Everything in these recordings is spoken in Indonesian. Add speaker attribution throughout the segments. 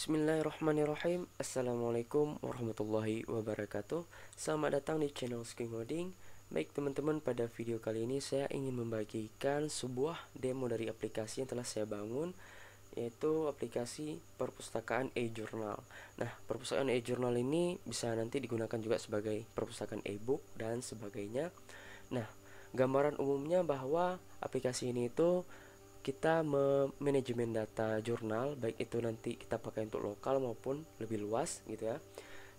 Speaker 1: Bismillahirrahmanirrahim. Assalamualaikum warahmatullahi wabarakatuh. Selamat datang di channel Ski Ngoding. Baik teman-teman, pada video kali ini saya ingin membagikan sebuah demo dari aplikasi yang telah saya bangun, yaitu aplikasi perpustakaan e-journal. Nah, perpustakaan e-journal ini bisa nanti digunakan juga sebagai perpustakaan e-book dan sebagainya. Nah, gambaran umumnya bahwa aplikasi ini itu kita manajemen data jurnal, baik itu nanti kita pakai untuk lokal maupun lebih luas gitu ya.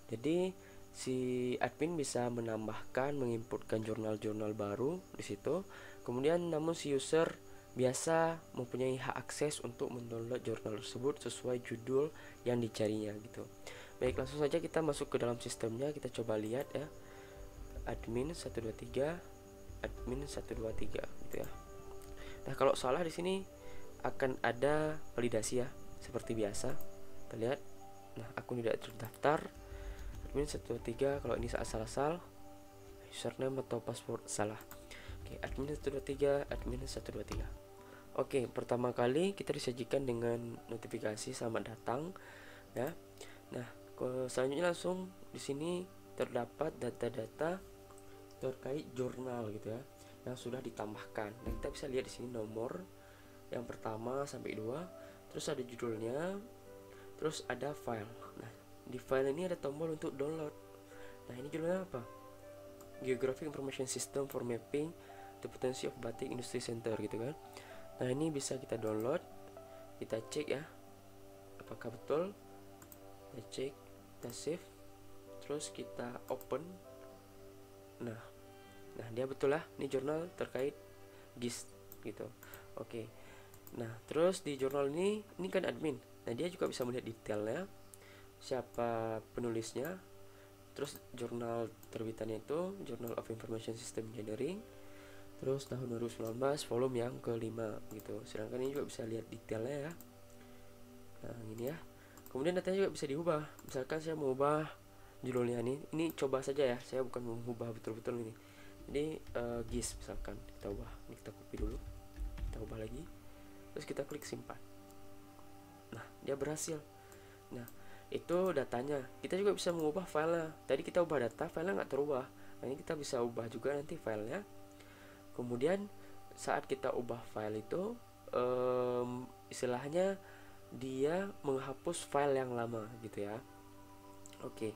Speaker 1: Jadi si admin bisa menambahkan, menginputkan jurnal-jurnal baru di situ. Kemudian namun si user biasa mempunyai hak akses untuk mendownload jurnal tersebut sesuai judul yang dicarinya gitu. Baik, langsung saja kita masuk ke dalam sistemnya, kita coba lihat ya. Admin 123, admin 123 gitu ya. Nah, kalau salah di sini akan ada validasi ya, seperti biasa. Kita lihat. Nah, akun tidak terdaftar. Admin 123 kalau ini asal-asal. Username atau password salah. Oke, admin 123, admin 123. Oke, pertama kali kita disajikan dengan notifikasi selamat datang ya. Nah, selanjutnya langsung di sini terdapat data-data terkait jurnal gitu ya, yang sudah ditambahkan. Nah, kita bisa lihat di sini nomor yang pertama sampai 2, terus ada judulnya, terus ada file. Nah, di file ini ada tombol untuk download. Nah, ini judulnya apa? Geographic Information System for Mapping the Potency of Batik Industry Center gitu kan. Nah, ini bisa kita download, kita cek ya apakah betul. Kita cek, kita save, terus kita open. Nah, dia betul lah, ini jurnal terkait GIS gitu. Oke. Nah, terus di jurnal ini kan admin. Nah, dia juga bisa melihat detailnya, siapa penulisnya, terus jurnal terbitannya itu Journal of Information System Engineering, terus tahun 2019, volume yang kelima gitu. Sedangkan ini juga bisa lihat detailnya ya. Nah, ini ya. Kemudian datanya juga bisa diubah. Misalkan saya mau ubah judulnya ini coba saja ya, saya bukan mengubah betul-betul ini. Jadi GIS misalkan kita ubah, ini kita copy dulu, kita ubah lagi, terus kita klik simpan. Nah, dia berhasil. Nah, itu datanya. Kita juga bisa mengubah filenya. Tadi kita ubah data, filenya nggak terubah. Nah, ini kita bisa ubah juga nanti filenya. Kemudian saat kita ubah file itu, istilahnya dia menghapus file yang lama gitu ya. Oke.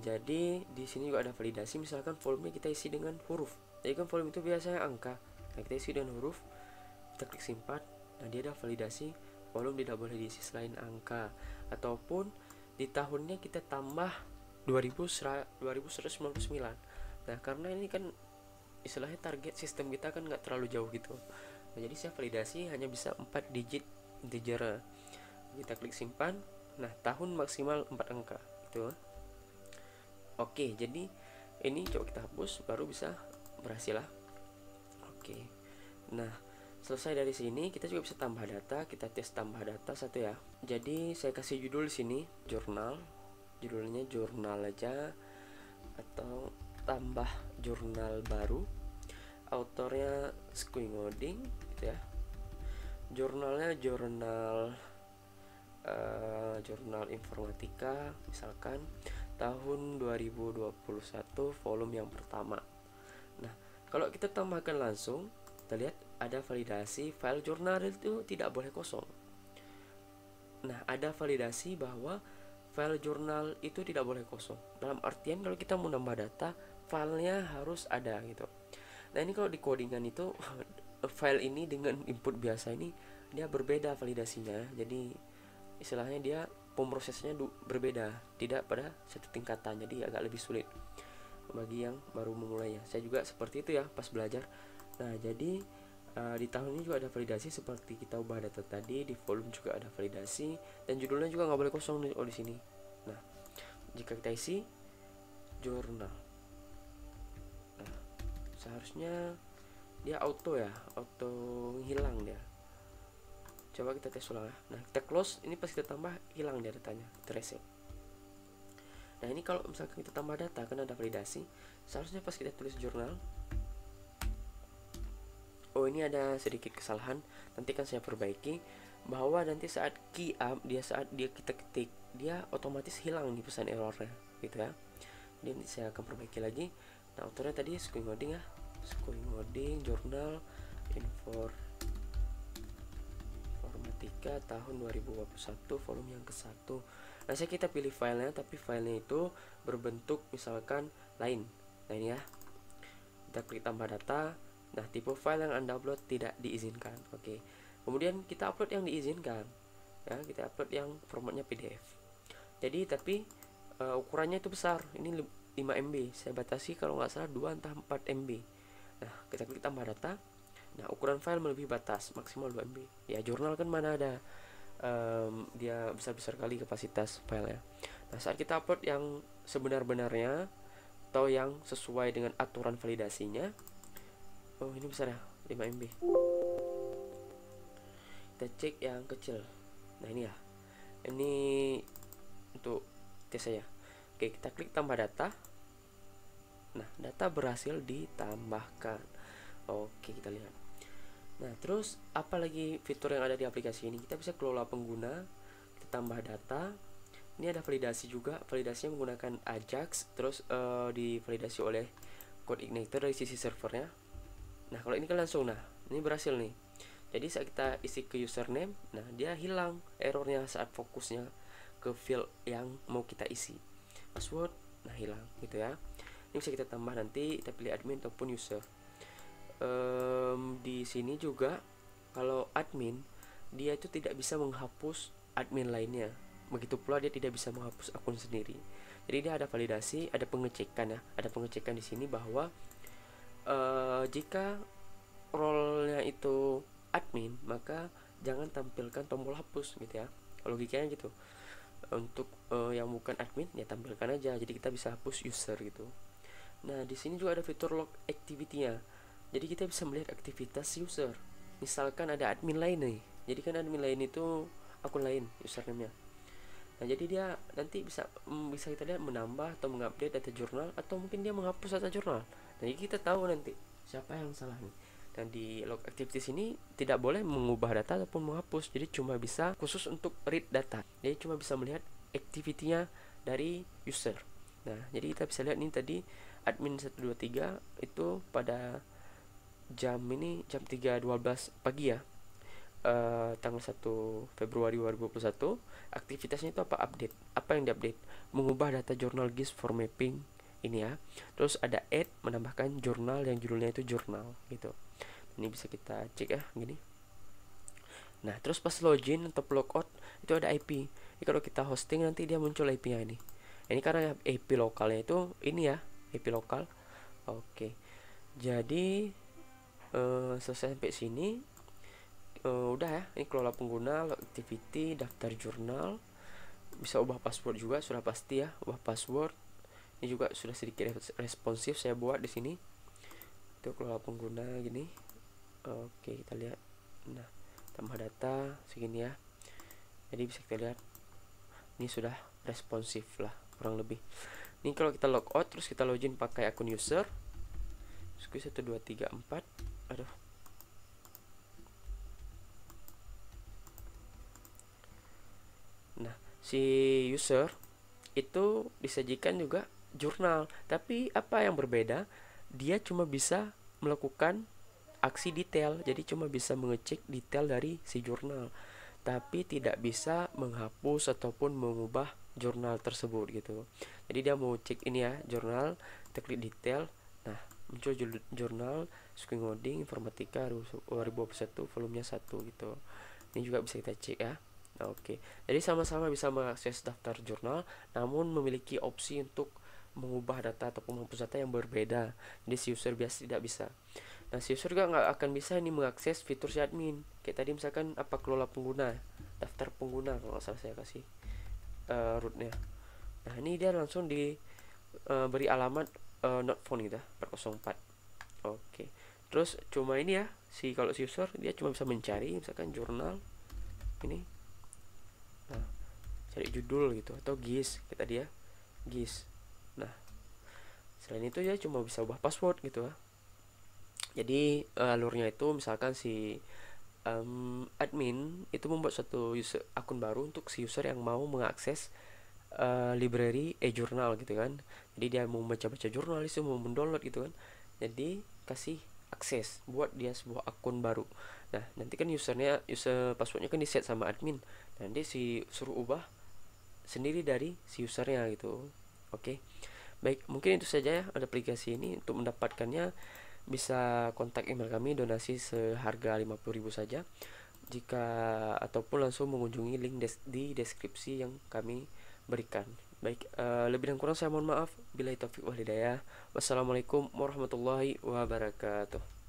Speaker 1: Jadi di sini juga ada validasi. Misalkan volumenya kita isi dengan huruf. Jadi kan volume itu biasanya angka. Nah, kita isi dengan huruf. Kita klik simpan. Nah, dia ada validasi. Volume tidak boleh diisi selain angka. Ataupun di tahunnya kita tambah 2199. Nah, karena ini kan istilahnya target sistem kita kan nggak terlalu jauh gitu. Nah, jadi saya validasi hanya bisa 4 digit integer. Kita klik simpan. Nah, tahun maksimal 4 angka gitu. Oke, jadi ini coba kita hapus, baru bisa berhasil lah. Oke. Nah, selesai dari sini kita juga bisa tambah data. Kita tes tambah data satu ya. Jadi saya kasih judul di sini jurnal. Judulnya jurnal aja, atau tambah jurnal baru. Autornya Ski Ngoding gitu ya. Jurnalnya jurnal informatika misalkan tahun 2021 volume yang pertama. Nah, kalau kita tambahkan langsung, kita lihat ada validasi file jurnal itu tidak boleh kosong. Nah, ada validasi bahwa file jurnal itu tidak boleh kosong. Dalam artian kalau kita mau nambah data, filenya harus ada gitu. Nah, ini kalau di codingan itu file ini dengan input biasa ini dia berbeda validasinya. Jadi istilahnya dia pemrosesnya berbeda, tidak pada satu tingkatan, jadi agak lebih sulit bagi yang baru memulainya. Saya juga seperti itu ya pas belajar. Nah, jadi di tahun ini juga ada validasi seperti kita ubah data tadi. Di volume juga ada validasi, dan judulnya juga nggak boleh kosong di sini. Nah, jika kita isi jurnal, nah seharusnya dia auto hilang dia. Coba kita tes ulang ya. Nah, kita close, ini pas kita tambah hilang dia datanya, kita reset. Nah, ini kalau misalkan kita tambah data kan ada validasi, seharusnya pas kita tulis jurnal, oh ini ada sedikit kesalahan, nanti kan saya perbaiki. bahwa nanti saat key up saat kita ketik, dia otomatis hilang nih pesan errornya gitu ya. Jadi saya akan perbaiki lagi. Nah, autornya tadi Skuing Ngoding ya, Skuing Ngoding jurnal informatika tahun 2021 volume yang ke-1. Nah, kita pilih filenya, tapi filenya itu berbentuk misalkan lain. Nah, ini ya, kita klik tambah data. Nah, tipe file yang Anda upload tidak diizinkan. Oke. Kemudian kita upload yang diizinkan. Ya, kita upload yang formatnya PDF. Jadi tapi ukurannya itu besar. Ini 5 MB. Saya batasi kalau nggak salah 2 entah 4 MB. Nah, kita klik tambah data. Nah, ukuran file melebihi batas, maksimal 2 MB. Ya, jurnal kan mana ada dia besar-besar kali kapasitas filenya. Nah, saat kita upload yang sebenar-benarnya atau yang sesuai dengan aturan validasinya, oh ini besar ya, 5 MB. Kita cek yang kecil. Nah, ini ya, ini untuk tes saya. Oke, kita klik tambah data. Nah, data berhasil ditambahkan. Oke, kita lihat. Nah, terus apa lagi fitur yang ada di aplikasi ini? Kita bisa kelola pengguna, kita tambah data. Ini ada validasi juga, validasinya menggunakan Ajax, terus divalidasi oleh CodeIgniter dari sisi servernya. Nah, kalau ini kan langsung, nah ini berhasil nih. Jadi saat kita isi ke username, nah dia hilang errornya saat fokusnya ke field yang mau kita isi. Password, nah hilang gitu ya. Ini bisa kita tambah nanti, kita pilih admin ataupun user. Di sini juga kalau admin, dia itu tidak bisa menghapus admin lainnya. Begitu pula dia tidak bisa menghapus akun sendiri. Jadi dia ada validasi, ada pengecekan ya, ada pengecekan di sini bahwa jika role-nya itu admin, maka jangan tampilkan tombol hapus gitu ya. Logikanya gitu. Untuk yang bukan admin ya tampilkan aja. Jadi kita bisa hapus user gitu. Nah, di sini juga ada fitur log activity-nya. Jadi kita bisa melihat aktivitas user. Misalkan ada admin lain nih. Jadi kan admin lain itu akun lain username-nya. Nah, jadi dia nanti bisa kita lihat menambah atau mengupdate data jurnal, atau mungkin dia menghapus data jurnal. Nah, jadi kita tahu nanti siapa yang salah nih. Dan di log activities ini tidak boleh mengubah data ataupun menghapus. Jadi cuma bisa khusus untuk read data. Jadi cuma bisa melihat activity-nya dari user. Nah, jadi kita bisa lihat nih tadi admin 123 itu pada jam 3.12 pagi ya, tanggal 1 Februari 2021. Aktivitasnya itu apa yang diupdate, mengubah data jurnal GIS for mapping ini ya. Terus ada add, menambahkan jurnal yang judulnya itu jurnal gitu. Ini bisa kita cek ya gini. Nah, terus pas login atau logout itu ada IP. Jadi kalau kita hosting nanti dia muncul IP-nya ini. Ini karena IP lokalnya itu ini ya, IP lokal. Oke. Jadi selesai sampai sini. Udah ya, ini kelola pengguna, log activity, daftar jurnal, bisa ubah password juga, sudah pasti ya, ubah password. Ini juga sudah sedikit responsif saya buat di sini. Itu kelola pengguna gini. Oke, kita lihat. Nah, tambah data segini ya. Jadi bisa kita lihat ini sudah responsif lah kurang lebih. Ini kalau kita logout terus kita login pakai akun user. Sku 1 2 3 4. Aduh. Nah, si user itu disajikan juga jurnal, tapi apa yang berbeda? Dia cuma bisa melakukan aksi detail, jadi cuma bisa mengecek detail dari si jurnal, tapi tidak bisa menghapus ataupun mengubah jurnal tersebut gitu. Jadi dia mau cek ini ya, jurnal, kita klik detail. Nah, muncul jurnal Skuing Ngoding Informatika 2021 volumenya 1 gitu. Ini juga bisa kita cek ya. Nah, oke. Jadi sama-sama bisa mengakses daftar jurnal, namun memiliki opsi untuk mengubah data ataupun menghapus data yang berbeda. Jadi si user biasa tidak bisa. Nah, si user juga nggak akan bisa ini mengakses fitur si admin. Kayak tadi misalkan apa kelola pengguna, daftar pengguna kalau nggak salah saya kasih rootnya. Nah, ini dia langsung beri alamat not found gitu ya, 404. Oke. Terus cuma ini ya, kalau si user dia cuma bisa mencari misalkan jurnal ini. Nah, cari judul gitu atau GIS kayak tadi ya, GIS. Nah, selain itu ya cuma bisa ubah password gitu ya. Jadi alurnya itu misalkan si admin itu membuat suatu akun baru untuk si user yang mau mengakses library e-journal gitu kan. Jadi dia mau baca-baca jurnal itu, mau mendownload gitu kan, jadi kasih akses buat dia sebuah akun baru. Nah nanti kan user passwordnya kan di set sama admin, nanti si suruh ubah sendiri dari si usernya gitu. Oke, baik, mungkin itu saja ya ada aplikasi ini. Untuk mendapatkannya bisa kontak email kami, donasi seharga 50.000 saja, jika ataupun langsung mengunjungi link di deskripsi yang kami berikan. Baik, lebih dan kurang saya mohon maaf. Billahi taufiq wal hidayah. Wassalamualaikum warahmatullahi wabarakatuh.